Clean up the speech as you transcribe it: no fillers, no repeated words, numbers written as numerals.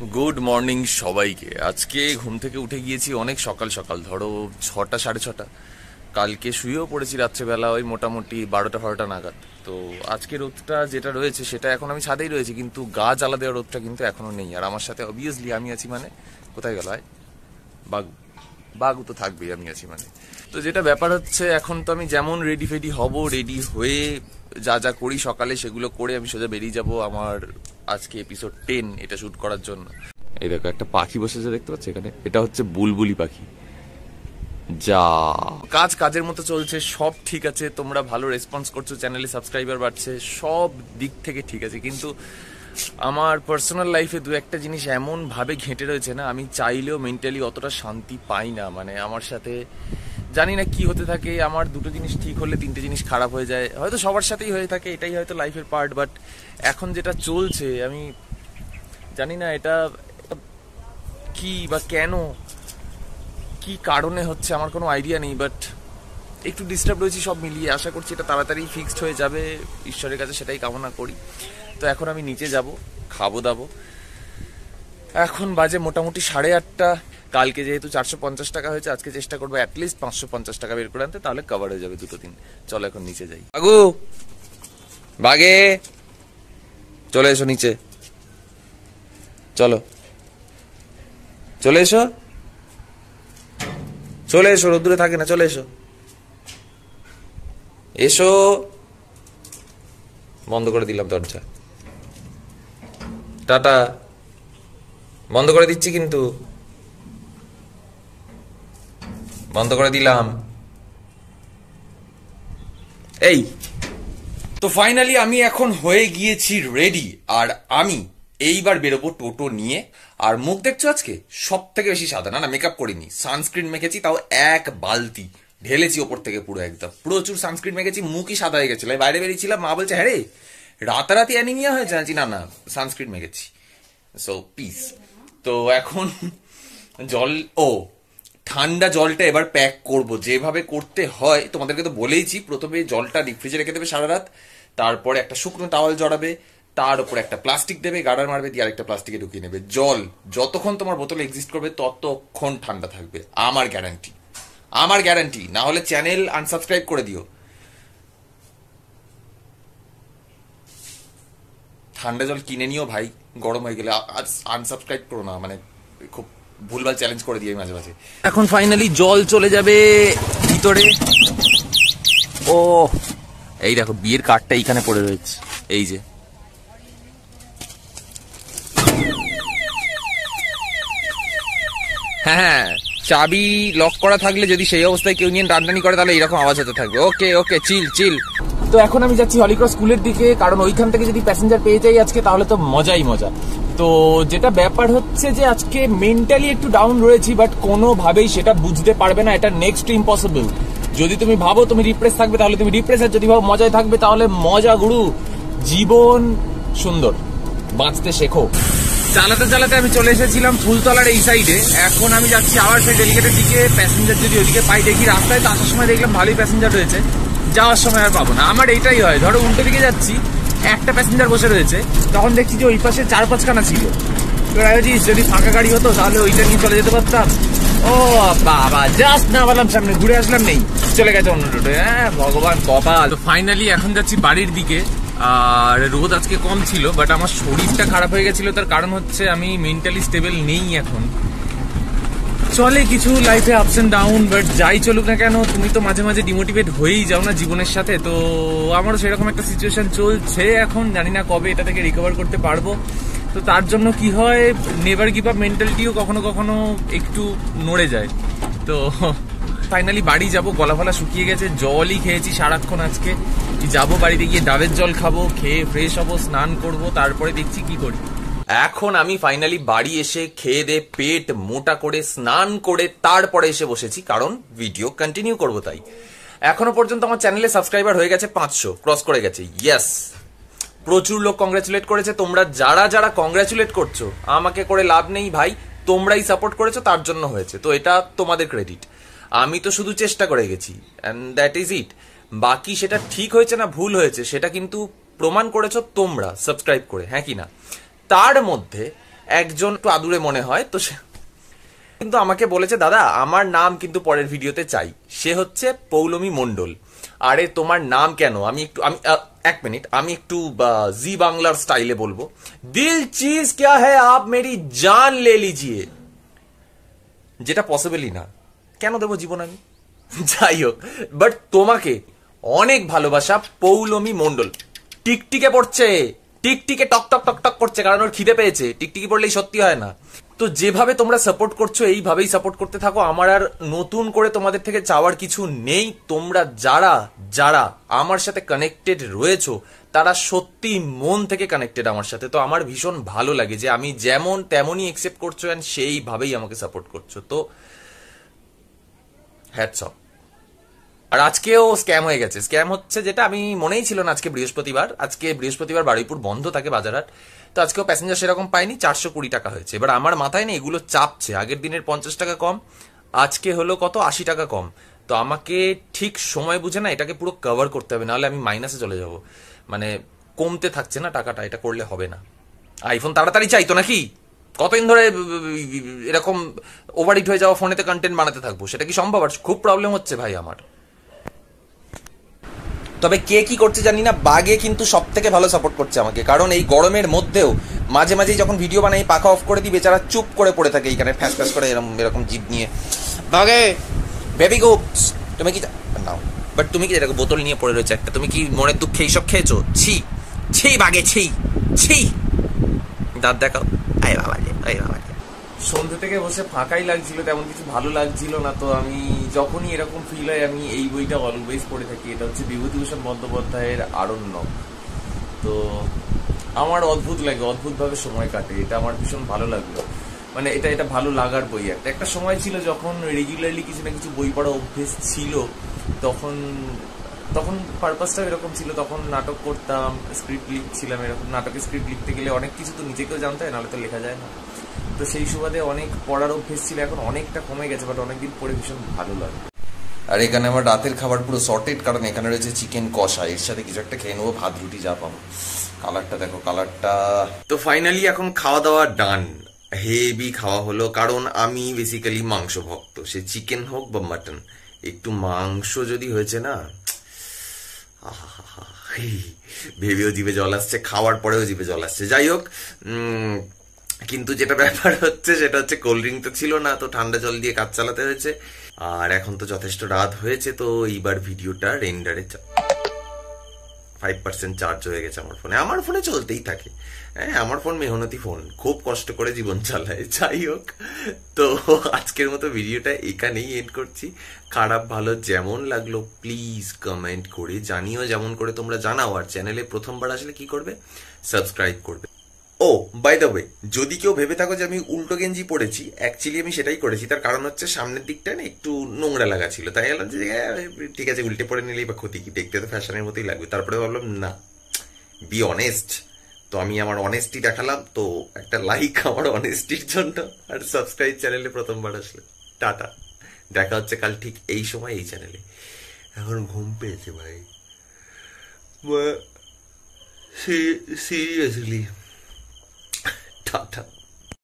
Good morning সবাইকে। আজকে ঘুম থেকে উঠে গিয়েছি অনেক সকাল সকাল, ধরো 6টা 6:30। কালকে শুয়েও পড়েছি রাত্রেবেলা ওই মোটামুটি 12টা নাগাদ। তো আজকে রোদটা যেটা রয়েছে সেটা এখন আমি ছাদেই রয়েছি, কিন্তু গা জ্বালা দেওয়ার রোদটা কিন্তু এখনো নেই। আর আমার সাথে অবভিয়াসলি আমি আছি, মানে কোথায় গেল বাগু বাগু তো থাকবেই, আমি আছি মানে। তো যেটা ব্যাপার হচ্ছে, এখন তো আমি যেমন রেডি ফেডি হব, রেডি হয়ে যা যা করি সকালে সেগুলো করে আমি সোজা বেরিয়ে যাব আমার আজকে এপিসোড 10 এটা শুট করার জন্য। এই দেখো একটা পাখি বসেছে, দেখতে পাচ্ছ এখানে? এটা হচ্ছে বুলবুলি পাখি। যা কাজের মতো চলছে, সব ঠিক আছে, তোমরা ভালো রেসপন্স করছো, চ্যানেলে সাবস্ক্রাইবার বাড়ছে, সব দিক থেকে ঠিক আছে। কিন্তু আমার পার্সোনাল লাইফে দু একটা জিনিস এমন ভাবে ঘেঁটে রয়েছে না, আমি চাইলেও মেন্টালি অতটা শান্তি পাই না। মানে আমার সাথে জানি না কি হতে থাকে, আমার দুটো জিনিস ঠিক হলে তিনটে জিনিস খারাপ হয়ে যায়। হয়তো সবার সাথেই হয়ে থাকে, এটাই হয়তো লাইফের পার্ট। বাট এখন যেটা চলছে আমি জানি না এটা কি বা কেন, কি কারণে হচ্ছে আমার কোনো আইডিয়া নেই। বাট একটু ডিস্টার্ব রয়েছি সব মিলিয়ে। আশা করছি এটা তাড়াতাড়ি ফিক্সড হয়ে যাবে, ঈশ্বরের কাছে সেটাই কামনা করি। তো এখন আমি নিচে যাব, খাবো দাবো। এখন বাজে মোটামুটি 8:30। কালকে যেহেতু 450 টাকা হয়েছে, আজকে চেষ্টা করবো অ্যাটলিস্ট 550 টাকা বের করে আনতে, তাহলে কভার হয়ে যাবে দুটো দিন। চলো এখন নিচে যাই। বাগু বাগে চলে এসো নিচে, চলো চলে এসো, চলে এসো, রোদ্দুরে থাকে না, চলে এসো, এসো। বন্ধ করে দিলাম দরজা, টাটা, বন্ধ করে দিচ্ছি, কিন্তু বন্ধ করে দিলাম। এই তো ফাইনালি আমি এখন হয়ে গিয়েছি রেডি, আর আমি এইবার বেরোবো টোটো নিয়ে। আর মুখ দেখছো আজকে সব থেকে বেশি সাদা, না মেকআপ করিনি, সানস্ক্রিন মেখেছি, তাও এক বালতি ঢেলেছি ওপর থেকে, পুরো একদম প্রচুর সানস্ক্রিন মেখেছি, মুখই সাদা হয়ে গেছিল। বাইরে বেরিয়েছিলাম, মা বলছে হ্যাঁ রে রাতারাতি অ্যানিমিয়া হয়েছে, না না সানস্ক্রিন মেখেছি, সো পিস। তো এখন জল, ঠান্ডা জলটা এবার প্যাক করব যেভাবে করতে হয়। তোমাদেরকে তো বলেইছি, প্রথমে জলটা ডিপ ফ্রিজে রেখে দেবে সারা রাত, তারপরে একটা শুকনো টাওয়াল জড়াবে, তার উপর একটা প্লাস্টিক দেবে, গার্ডার মারবে, দিয়ে আরেকটা প্লাস্টিকে ঢুকিয়ে নেবে। জল যতক্ষণ তোমার বোতলে এক্সিস্ট করবে ততক্ষণ ঠান্ডা থাকবে, আমার গ্যারান্টি, আমার গ্যারান্টি। না হলে চ্যানেল আনসাবস্ক্রাইব করে দিও। ঠান্ডা জল কিনে নিও ভাই, গরম হয়ে গেলে আনসাবস্ক্রাইব করো না, মানে খুব ভুলভাল চ্যালেঞ্জ করে দিই মাঝে মাঝে। এখন ফাইনালি জল চলে যাবে ভিতরে। ও এই দেখো বিয়ের কার্ডটা এইখানে পড়ে রয়েছে, এই যে। হ্যাঁ, চাবি লক করা থাকলে যদি সেই অবস্থায় কেউ নিয়ে টানটানি করে তাহলে এইরকম আওয়াজ হতে থাকবে। ওকে ওকে, চিল চিল। তো এখন আমি যাচ্ছি হলিক্রস স্কুলের দিকে, কারণ ওইখান থেকে যদি প্যাসেঞ্জার পেয়ে যাই আজকে তাহলে তো মজাই মজা। তো যেটা ব্যাপার হচ্ছে যে আজকে মেন্টালি একটু ডাউন রয়েছি, বাট কোনোভাবেই সেটা বুঝতে পারবে না, এটা নেক্সট টু ইম্পসিবল। যদি তুমি ভাবো তুমি রিপ্রেস থাকবে তাহলে তুমি রিপ্রেস, আর যদি ভাবো মজায় থাকবে তাহলে মজা। গুরু জীবন সুন্দর, বাঁচতে শেখো। চালাতে চালাতে আমি চলে এসেছিলাম ফুলতলার এই সাইডে, এখন আমি যাচ্ছি আবার সেই ডেলিগেটের দিকে। প্যাসেঞ্জার যদি ওইদিকে পাই দেখি, রাস্তায় তো আসার সময় দেখলাম ভালোই প্যাসেঞ্জার রয়েছে, যাওয়ার সময় আর পাবো না। আমার এইটাই হয়, ধরো উল্টো দিকে যাচ্ছি, একটা প্যাসেঞ্জার বসে রয়েছে, তখন দেখছি যে ওই পাশে 4-5খানা ছিল। যদি ফাঁকা গাড়ি হতো তাহলে ওইটা নিয়ে চলে যেতে পারতাম। ও বাবা, জাস্ট না বললাম সামনে ঘুরে আসলাম, নেই, চলে গেছে অন্য টোটো। হ্যাঁ ভগবান কপাল। তো ফাইনালি এখন যাচ্ছি বাড়ির দিকে। আর রোদ আজকে কম ছিল, বাট আমার শরীরটা খারাপ হয়ে গেছিল, তার কারণ হচ্ছে আমি মেন্টালি স্টেবল নেই এখন। চলে কিছু লাইফে আপস এন্ড ডাউন, বাট যাই চলুক না কেন তুমি তো মাঝে মাঝে ডিমোটিভেট হয়েই যাও না জীবনের সাথে। তো আমারও সেরকম একটা সিচুয়েশন চলছে এখন, জানি না কবে এটা থেকে রিকভার করতে পারবো। তো তার জন্য কি হয়, নেভার গিভ আপ মেন্টালিটিও কখনো কখনো একটু নড়ে যায়। তো ফাইনালি বাড়ি যাব, গলা ফলা শুকিয়ে গেছে, জলই খেয়েছি সারাক্ষণ আজকে। যাবো বাড়িতে গিয়ে ডাবের জল খাবো, খেয়ে ফ্রেশ হবো, স্নান করব, তারপরে দেখছি কি করি। এখন আমি ফাইনালি বাড়ি এসে খেয়ে দে পেট মোটা করে স্নান করে তারপরে এসে বসেছি, কারণ ভিডিও কন্টিনিউ করব। তাই এখনো পর্যন্ত আমার চ্যানেলে সাবস্ক্রাইবার হয়ে গেছে 500, ক্রস করে গেছে। ইয়েস, প্রচুর লোক কংগ্রাচুলেট করেছে। তোমরা যারা যারা কংগ্রাচুলেট করছো, আমাকে করে লাভ নেই ভাই, তোমরাই সাপোর্ট করেছো, তার জন্য হয়েছে। তো এটা তোমাদের ক্রেডিট, আমি তো শুধু চেষ্টা করে গেছি, অ্যান্ড দ্যাট ইজ ইট। বাকি সেটা ঠিক হয়েছে না ভুল হয়েছে সেটা কিন্তু প্রমাণ করেছো তোমরা সাবস্ক্রাইব করে, হ্যাঁ কি না। তার মধ্যে একজন একটু আদুরে মনে হয়, তো সে কিন্তু আমাকে বলেছে দাদা আমার নাম কিন্তু পরের ভিডিওতে চাই। সে হচ্ছে পৌলমী মণ্ডল। আরে তোমার নাম কেন, আমি একটু এক মিনিট, আমি একটু জি বাংলার স্টাইলে বলবো, দিল চিজ ক্যা হ্যায় আপ মেরি জান লে লিজিয়ে, যেটা পসিবলই না। কেন দেবো জীবন আমি? যাই হোক, বাট তোমাকে অনেক ভালোবাসা পৌলমী মণ্ডল। টিকটিকে পড়ছে, টিকটিকে টক টক টক টক করছে, কারণ ওর খিদে পেয়েছে। টিকটিকি পড়লেই সত্যি হয় না। তো যেভাবে তোমরা সাপোর্ট করছো এইভাবেই সাপোর্ট করতে থাকো। আমার আর নতুন করে তোমাদের থেকে চাওয়ার কিছু নেই। তোমরা যারা যারা আমার সাথে কানেক্টেড রয়েছো তারা সত্যি মন থেকে কানেক্টেড আমার সাথে। তো আমার ভীষণ ভালো লাগে যে আমি যেমন তেমনই একসেপ্ট করছো অ্যান্ড সেইভাবেই আমাকে সাপোর্ট করছো। তো হ্যাটস অফ। আর আজকেও স্ক্যাম হয়ে গেছে। স্ক্যাম হচ্ছে যেটা আমি মনেই ছিল না। আজকে বৃহস্পতিবার বারুইপুর বন্ধ থাকে বাজারহাট। তো আজকেও প্যাসেঞ্জার সেরকম পাইনি, 420 টাকা হয়েছে। এবার আমার মাথায় না এগুলো চাপছে, আগের দিনের 50 টাকা কম, আজকে হলো কত 80 টাকা কম। তো আমাকে ঠিক সময় বুঝে না এটাকে পুরো কভার করতে হবে, নাহলে আমি মাইনাসে চলে যাব। মানে কমতে থাকছে না টাকাটা, এটা করলে হবে না। আইফোন তাড়াতাড়ি চাইতো নাকি? কতদিন ধরে এরকম ওভারহিট হয়ে যাওয়া ফোনেতে কন্টেন্ট বানাতে থাকবো? সেটা কি সম্ভব? আর খুব প্রবলেম হচ্ছে ভাই আমার। তবে কে কি করছে জানি না, বাগে কিন্তু সব থেকে ভালো সাপোর্ট করছে আমাকে। কারণ এই গরমের মধ্যেও মাঝে মাঝেই যখন ভিডিও বানাই পাখা অফ করে দিই, বেচারা চুপ করে পড়ে থাকে এইখানে ফ্যাস ফ্যাস করে এরকম এরকম জিভ নিয়ে। বাগে বেবি গুপস তুমি কি নাও, বাট তুমি কি এরকম বোতল নিয়ে পড়ে রয়েছে একটা, তুমি কি মনের দুঃখে এইসব খেয়েছো? ছি ছি বাগে ছি ছি, দাঁত দেখাও। আয় বাবা রে, আয় বাবা রে। সন্ধ্যে থেকে বসে ফাঁকাই লাগছিল, তেমন কিছু ভালো লাগছিল না। তো আমি যখনই এরকম ফিল হয় আমি এই বইটা অলওয়েজ পড়ে থাকি। এটা হচ্ছে বিভূতিভূষণ বন্দ্যোপাধ্যায়ের আরণ্যক। তো আমার অদ্ভুত লাগে, অদ্ভুতভাবে সময় কাটে। এটা আমার ভীষণ ভালো লাগলো। মানে এটা ভালো লাগার বই। একটা সময় ছিল যখন রেগুলারলি কিছু না কিছু বই পড়া অভ্যেস ছিল। তখন পারপাসটা এরকম ছিল, তখন নাটক করতাম, স্ক্রিপ্ট লিখছিলাম। এরকম নাটকের স্ক্রিপ্ট লিখতে গেলে অনেক কিছু তো নিজেকেও জানতে হয়, নাহলে তো লেখা যায় না। তো সেই সুবাদে অনেক পড়ার অভ্যেস ছিল, এখন অনেকটা কমে গেছে, বাট অনেকদিন পরে ভীষণ ভালো লাগে। আর এখানে আমার রাতের খাবার পুরো সর্টেড, কারণ এখানে রয়েছে চিকেন কষা, এর সাথে কিছু একটা খেয়ে নেবো, ভাত রুটি যা পাবো। কালারটা দেখো, কালারটা। তো ফাইনালি এখন খাওয়া দাওয়া ডান, হেভি খাওয়া হলো। কারণ আমি বেসিক্যালি মাংস ভক্ত, সে চিকেন হোক বা মাটন, একটু মাংস যদি হয়েছে না, ভেবেও জিভে জল আসছে, খাওয়ার পরেও জিভে জল আসছে। যাই হোক, কিন্তু যেটা ব্যাপার হচ্ছে সেটা হচ্ছে কোল্ড ড্রিঙ্ক তো ছিল না, তো ঠান্ডা জল দিয়ে কাজ চালাতে হয়েছে। আর এখন তো যথেষ্ট রাত হয়েছে, তো এইবার ভিডিওটা রেন্ডারে 5% চার্জ হয়ে গেছে আমার ফোনে চলতেই থাকে। হ্যাঁ, আমার ফোন মেহনতি ফোন, খুব কষ্ট করে জীবন চালায়। যাই হোক, তো আজকের মতো ভিডিওটা এখানেই এন্ড করছি। খারাপ ভালো যেমন লাগলো প্লিজ কমেন্ট করে জানিও, যেমন করে তোমরা জানাও। আর চ্যানেলে প্রথমবার আসলে কি করবে? সাবস্ক্রাইব করবে। ও বাই দ্য ওয়ে, যদি কেউ ভেবে থাকো যে আমি উল্টো গেঞ্জি পড়েছি, অ্যাকচুয়ালি আমি সেটাই করেছি। তার কারণ হচ্ছে সামনের দিকটা না একটু নোংরা লাগা ছিল, তাই বললাম যে ঠিক আছে উল্টে পড়ে নিলেই বা ক্ষতি কি, দেখতে তো ফ্যাশনের মতোই লাগবে। তারপরে ভাবলাম না, বি অনেস্ট। তো আমি আমার অনেস্টি দেখালাম। তো একটা লাইক আমার অনেস্টির জন্য, আর সাবস্ক্রাইব চ্যানেলে প্রথমবার আসলে। টাটা, দেখা হচ্ছে কাল ঠিক এই সময় এই চ্যানেলে। এখন ঘুম পেয়েছে ভাই, সিরিয়াসলি। টাটা।